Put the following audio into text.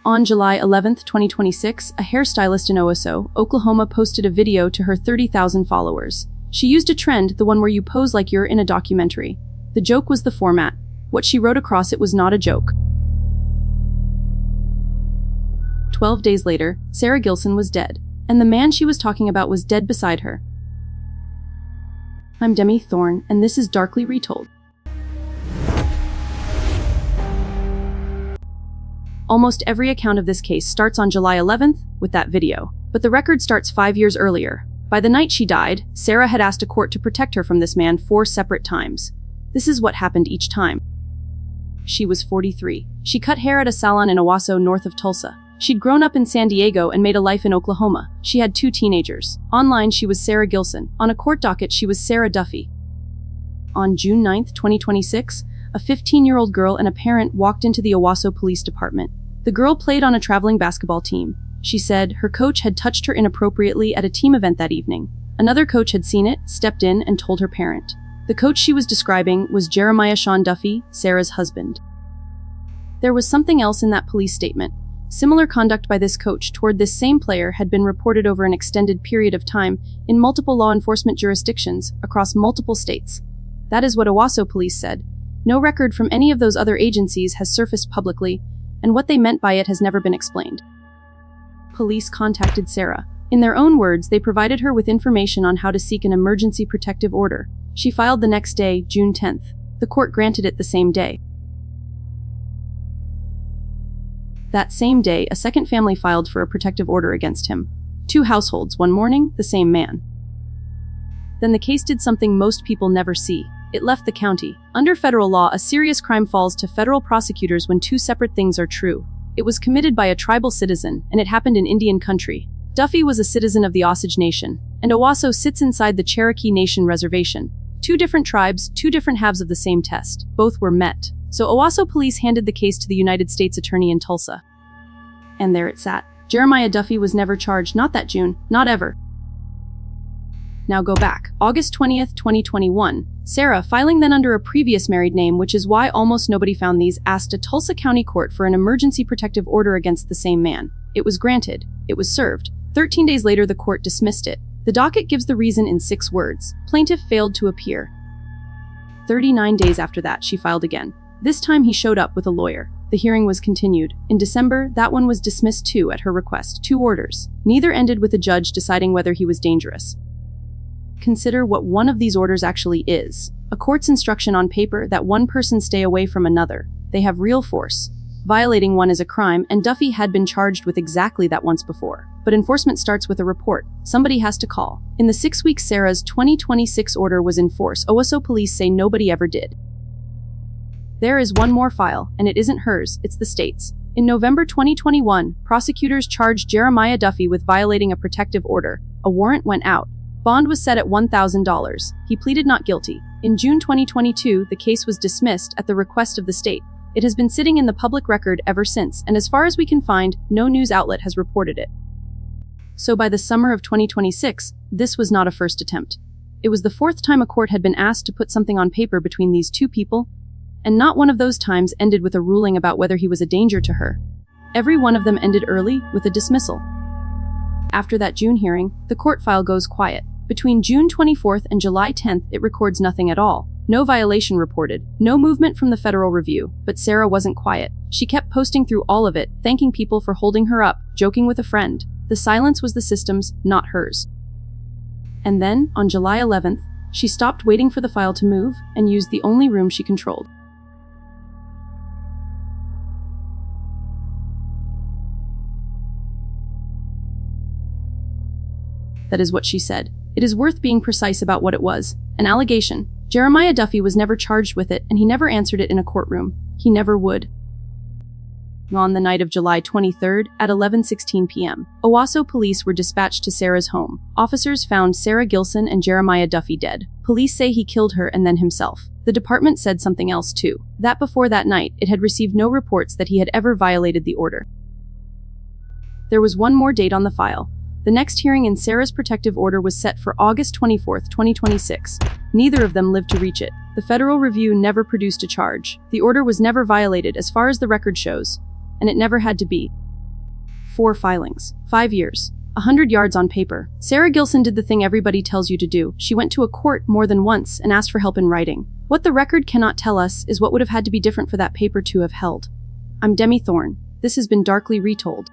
On July 11, 2026, a hairstylist in Owasso, Oklahoma posted a video to her 30,000 followers. She used a trend, the one where you pose like you're in a documentary. The joke was the format. What she wrote across it was not a joke. 12 days later, Sara Gilson was dead, and the man she was talking about was dead beside her. I'm Demi Thorne, and this is Darkly Retold. Almost every account of this case starts on July 11th with that video, but the record starts 5 years earlier. By the night she died, Sara had asked a court to protect her from this man 4 separate times. This is what happened each time. She was 43. She cut hair at a salon in Owasso, north of Tulsa. She'd grown up in San Diego and made a life in Oklahoma. She had 2 teenagers. Online, she was Sara Gilson. On a court docket, she was Jeremiah Duffey. On June 9th, 2026, a 15-year-old girl and a parent walked into the Owasso Police Department. The girl played on a traveling basketball team. She said her coach had touched her inappropriately at a team event that evening. Another coach had seen it, stepped in, and told her parent. The coach she was describing was Jeremiah Duffey, Sara's husband. There was something else in that police statement. Similar conduct by this coach toward this same player had been reported over an extended period of time in multiple law enforcement jurisdictions across multiple states. That is what Owasso police said. No record from any of those other agencies has surfaced publicly, and what they meant by it has never been explained. Police contacted Sara. In their own words, they provided her with information on how to seek an emergency protective order. She filed the next day, June 10th. The court granted it the same day. That same day, a second family filed for a protective order against him. 2 households, one morning, the same man. Then the case did something most people never see. It left the county. Under federal law, a serious crime falls to federal prosecutors when 2 separate things are true. It was committed by a tribal citizen, and it happened in Indian country. Duffey was a citizen of the Osage Nation, and Owasso sits inside the Cherokee Nation reservation. 2 different tribes, 2 different halves of the same test. Both were met. So Owasso police handed the case to the United States Attorney in Tulsa. And there it sat. Jeremiah Duffey was never charged, not that June, not ever. Now go back. August 20th, 2021. Sara, filing then under a previous married name, which is why almost nobody found these, asked a Tulsa County court for an emergency protective order against the same man. It was granted. It was served. 13 days later, the court dismissed it. The docket gives the reason in 6 words. Plaintiff failed to appear. 39 days after that, she filed again. This time he showed up with a lawyer. The hearing was continued. In December, that one was dismissed too at her request. 2 orders. Neither ended with a judge deciding whether he was dangerous. Consider what one of these orders actually is. A court's instruction on paper that one person stay away from another. They have real force. Violating one is a crime, and Duffey had been charged with exactly that once before. But enforcement starts with a report. Somebody has to call. In the 6 weeks Sara's 2026 order was in force, Owasso police say nobody ever did. There is one more file, and it isn't hers, it's the state's. In November 2021, prosecutors charged Jeremiah Duffey with violating a protective order. A warrant went out. Bond was set at $1,000. He pleaded not guilty. In June 2022, the case was dismissed at the request of the state. It has been sitting in the public record ever since, and as far as we can find, no news outlet has reported it. So by the summer of 2026, this was not a first attempt. It was the 4th time a court had been asked to put something on paper between these 2 people, and not one of those times ended with a ruling about whether he was a danger to her. Every one of them ended early, with a dismissal. After that June hearing, the court file goes quiet. Between June 24th and July 10th, it records nothing at all. No violation reported, no movement from the federal review, but Sara wasn't quiet. She kept posting through all of it, thanking people for holding her up, joking with a friend. The silence was the system's, not hers. And then, on July 11th, she stopped waiting for the file to move and used the only room she controlled. That is what she said. It is worth being precise about what it was. An allegation. Jeremiah Duffey was never charged with it, and he never answered it in a courtroom. He never would. On the night of July 23rd, at 11:16 p.m., Owasso police were dispatched to Sara's home. Officers found Sara Gilson and Jeremiah Duffey dead. Police say he killed her and then himself. The department said something else too. That before that night, it had received no reports that he had ever violated the order. There was one more date on the file. The next hearing in Sara's protective order was set for August 24th, 2026. Neither of them lived to reach it. The federal review never produced a charge. The order was never violated as far as the record shows, and it never had to be. 4 filings. 5 years. 100 yards on paper. Sara Gilson did the thing everybody tells you to do. She went to a court more than once and asked for help in writing. What the record cannot tell us is what would have had to be different for that paper to have held. I'm Demi Thorne. This has been Darkly Retold.